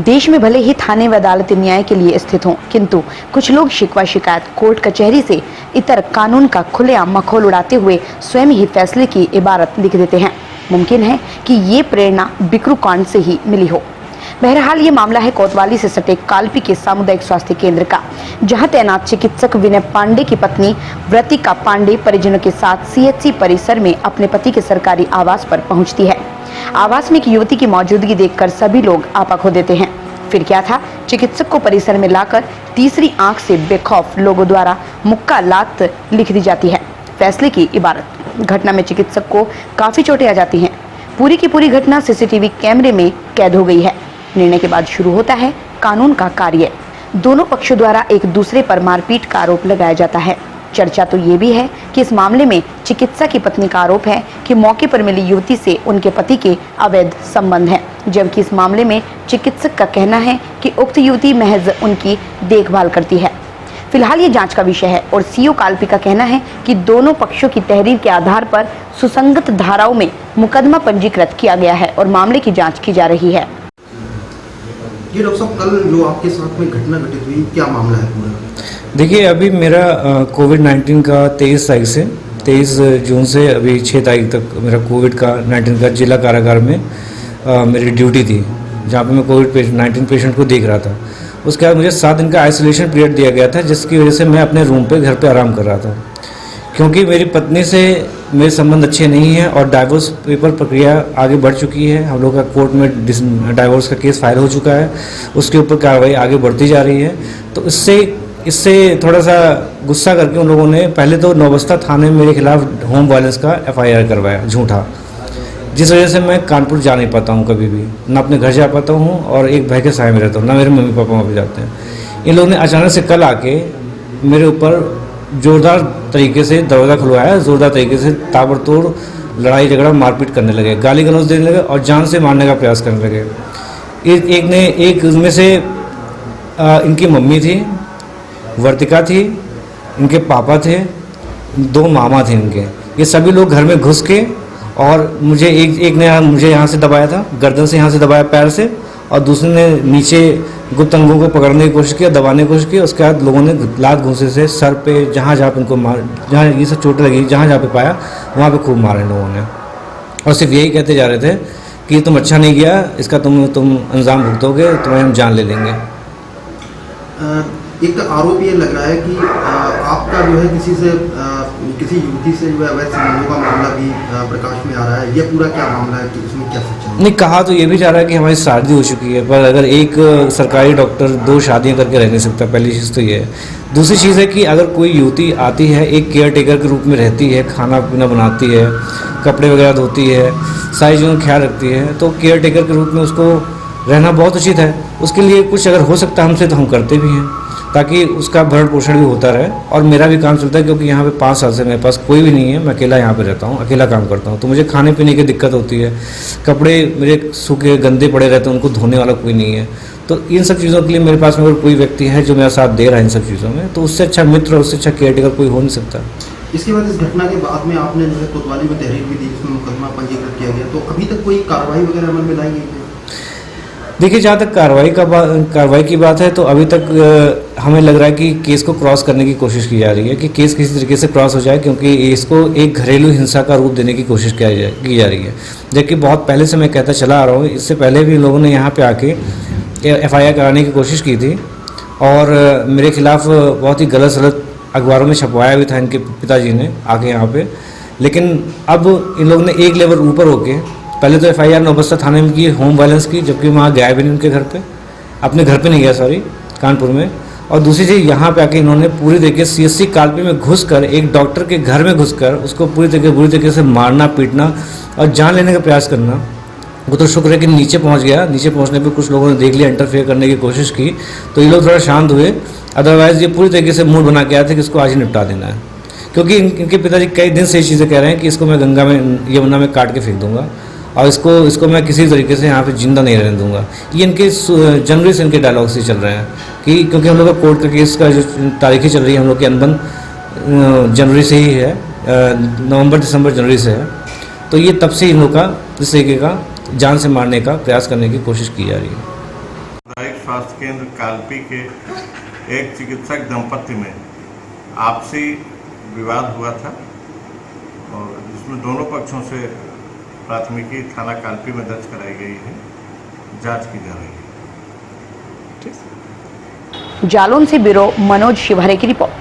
देश में भले ही थाने व अदालतें न्याय के लिए स्थित हों, किंतु कुछ लोग शिकवा शिकायत कोर्ट कचहरी से इतर कानून का खुलेआम मखौल उड़ाते हुए स्वयं ही फैसले की इबारत लिख देते हैं। मुमकिन है कि ये प्रेरणा बिकरू कांड से ही मिली हो। बहरहाल ये मामला है कोतवाली से सटे कालपी के सामुदायिक स्वास्थ्य केंद्र का, जहां तैनात चिकित्सक विनय पांडे की पत्नी व्रतिका पांडे परिजनों के साथ सीएचसी परिसर में अपने पति के सरकारी आवास पर पहुंचती है। आवास में एक युवती की मौजूदगी देखकर सभी लोग आपा खो देते हैं। फिर क्या था, चिकित्सक को परिसर में लाकर तीसरी आंख से बेखौफ लोगों द्वारा मुक्का लात लिख दी जाती है। फैसले की इबारत। घटना में चिकित्सक को काफी चोटें आ जाती हैं। पूरी की पूरी घटना सीसीटीवी कैमरे में कैद हो गई है। निर्णय के बाद शुरू होता है कानून का कार्य। दोनों पक्षों द्वारा एक दूसरे पर मारपीट का आरोप लगाया जाता है। चर्चा तो ये भी है कि इस मामले में चिकित्सा की पत्नी का आरोप है कि मौके पर मिली युवती से उनके पति के अवैध संबंध हैं, जबकि इस मामले में चिकित्सक का कहना है कि उक्त युवती महज उनकी देखभाल करती है। फिलहाल ये जांच का विषय है और सीओ कालपी का कहना है कि दोनों पक्षों की तहरीर के आधार पर सुसंगत धाराओं में मुकदमा पंजीकृत किया गया है और मामले की जाँच की जा रही है। ये डॉक्टर साहब, कल जो आपके साथ में घटना घटित हुई, क्या मामला है पूरा? देखिए, अभी मेरा कोविड-19 का 23 जून से अभी 6 तारीख तक मेरा कोविड-19 का जिला कारागार में मेरी ड्यूटी थी, जहाँ पे मैं कोविड-19 पेशेंट को देख रहा था। उसके बाद मुझे 7 दिन का आइसोलेशन पीरियड दिया गया था, जिसकी वजह से मैं अपने रूम पे घर पे आराम कर रहा था। क्योंकि मेरी पत्नी से मेरे संबंध अच्छे नहीं हैं और डाइवोर्स पेपर प्रक्रिया आगे बढ़ चुकी है। हम लोग का कोर्ट में डाइवोर्स का केस फाइल हो चुका है, उसके ऊपर कार्रवाई आगे बढ़ती जा रही है। तो इससे थोड़ा सा गुस्सा करके उन लोगों ने पहले तो नौबस्ता थाने में मेरे खिलाफ होम वायलेंस का FIR करवाया, झूठा, जिस वजह से मैं कानपुर जा नहीं पाता हूँ कभी भी, ना अपने घर जा पाता हूँ और एक भाई के साय में रहता हूँ, ना मेरे मम्मी पापा वहाँ पे जाते हैं। इन लोगों ने अचानक से कल आके मेरे ऊपर जोरदार तरीके से दरवाज़ा खुलवाया, जोरदार तरीके से ताबड़तोड़ लड़ाई झगड़ा मारपीट करने लगे, गाली गलौज देने लगे और जान से मारने का प्रयास करने लगे। एक में से इनकी मम्मी थी, वर्तिका थी, इनके पापा थे, 2 मामा थे इनके। ये सभी लोग घर में घुस के और मुझे एक ने मुझे यहाँ से दबाया था, गर्दन से यहाँ से दबाया पैर से, और दूसरे ने नीचे गुप्त अंगों को पकड़ने की कोशिश किया, दबाने की कोशिश की। उसके बाद लोगों ने लात घूंसे से सर पे जहाँ पे उनको जहाँ ये सब चोटें लगी, जहाँ पे पाया वहाँ पे खूब मारे लोगों ने। और सिर्फ यही कहते जा रहे थे कि तुम अच्छा नहीं किया, इसका तुम अंजाम भुगतोगे, तुम्हें हम जान ले लेंगे। एक आरोप ये लग रहा है कि आपका जो है किसी युवती से जो है अवैध संबंधों का मामला भी प्रकाश में आ रहा है। ये पूरा क्या मामला है, कि इसमें क्या सच्चाई है? नहीं, कहा तो ये भी जा रहा है कि हमारी शादी हो चुकी है, पर अगर एक सरकारी डॉक्टर 2 शादियां करके रह नहीं सकता, पहली चीज़ तो ये है। दूसरी चीज़ है कि अगर कोई युवती आती है, एक केयर टेकर के रूप में रहती है, खाना पीना बनाती है, कपड़े वगैरह धोती है, सारी चीज़ों का ख्याल रखती है, तो केयर टेकर के रूप में उसको रहना बहुत उचित है। उसके लिए कुछ अगर हो सकता है हमसे तो हम करते भी हैं, ताकि उसका भरण पोषण भी होता रहे और मेरा भी काम चलता है। क्योंकि यहाँ पे 5 साल से मेरे पास कोई भी नहीं है, मैं अकेला यहाँ पे रहता हूँ, अकेला काम करता हूँ, तो मुझे खाने पीने की दिक्कत होती है। कपड़े मेरे सूखे गंदे पड़े रहते हैं, उनको धोने वाला कोई नहीं है। तो इन सब चीज़ों के लिए मेरे पास में अगर कोई व्यक्ति है जो मेरा साथ दे रहा है इन सब चीज़ों में, तो उससे अच्छा मित्र, उससे अच्छा केयर टेकर कोई हो नहीं सकता। इसके बाद, इस घटना के बाद में आपने जो है कोतवाली में तहरीर भी दी, जिसमें मुकदमा पंजीकृत किया गया, तो अभी तक कोई कार्रवाई वगैरह अमल में लाई गई है? देखिए, जहाँ तक कार्रवाई की बात है, तो अभी तक हमें लग रहा है कि केस को क्रॉस करने की कोशिश की जा रही है, कि केस किसी तरीके से क्रॉस हो जाए, क्योंकि इसको एक घरेलू हिंसा का रूप देने की कोशिश की जा रही है। जबकि बहुत पहले से मैं कहता चला आ रहा हूँ, इससे पहले भी लोगों ने यहाँ पे आके FIR कराने की कोशिश की थी और मेरे खिलाफ बहुत ही गलत सलत अखबारों में छपवाया भी था इनके पिताजी ने आके यहाँ पे। लेकिन अब इन लोगों ने एक लेवल ऊपर होके पहले तो FIR नौबस्ता थाने में की, होम वायलेंस की, जबकि वहाँ गया भी नहीं उनके घर पे, अपने घर पे नहीं गया, सॉरी, कानपुर में। और दूसरी चीज़, यहाँ पे आके इन्होंने पूरी तरीके से CSC कालपी में घुसकर, एक डॉक्टर के घर में घुसकर उसको बुरी तरीके से मारना, पीटना और जान लेने का प्रयास करना। वो तो शुक्र है कि नीचे पहुँच गया। नीचे पहुँचने पर कुछ लोगों ने देख लिया, इंटरफेयर करने की कोशिश की, तो ये लोग थोड़ा शांत हुए। अदरवाइज़ ये पूरी तरीके से मूड बना के आए थे कि इसको आज ही निपटा देना है। क्योंकि इनके पिताजी कई दिन से ये चीज़ें कह रहे हैं कि इसको मैं गंगा में, यमुना में काट के फेंक दूंगा और इसको मैं किसी तरीके से यहाँ पे जिंदा नहीं रहने दूंगा। ये इनके जनवरी से इनके डायलॉग से चल रहे हैं कि क्योंकि हम लोग का कोर्ट का केस का जो तारीखें चल रही है, हम लोग की अनबन जनवरी से ही है, नवंबर दिसंबर जनवरी से है। तो ये तब से इन लोग का इस तरीके का जान से मारने का प्रयास करने की कोशिश की जा रही है। स्वास्थ्य केंद्र कालपी के एक चिकित्सक दंपति में आपसी विवाद हुआ था और जिसमें दोनों पक्षों से प्राथमिकी थाना कालपी में दर्ज कराई गई है, जांच की जा रही है। जालौन से ब्यूरो मनोज शिवहरे की रिपोर्ट।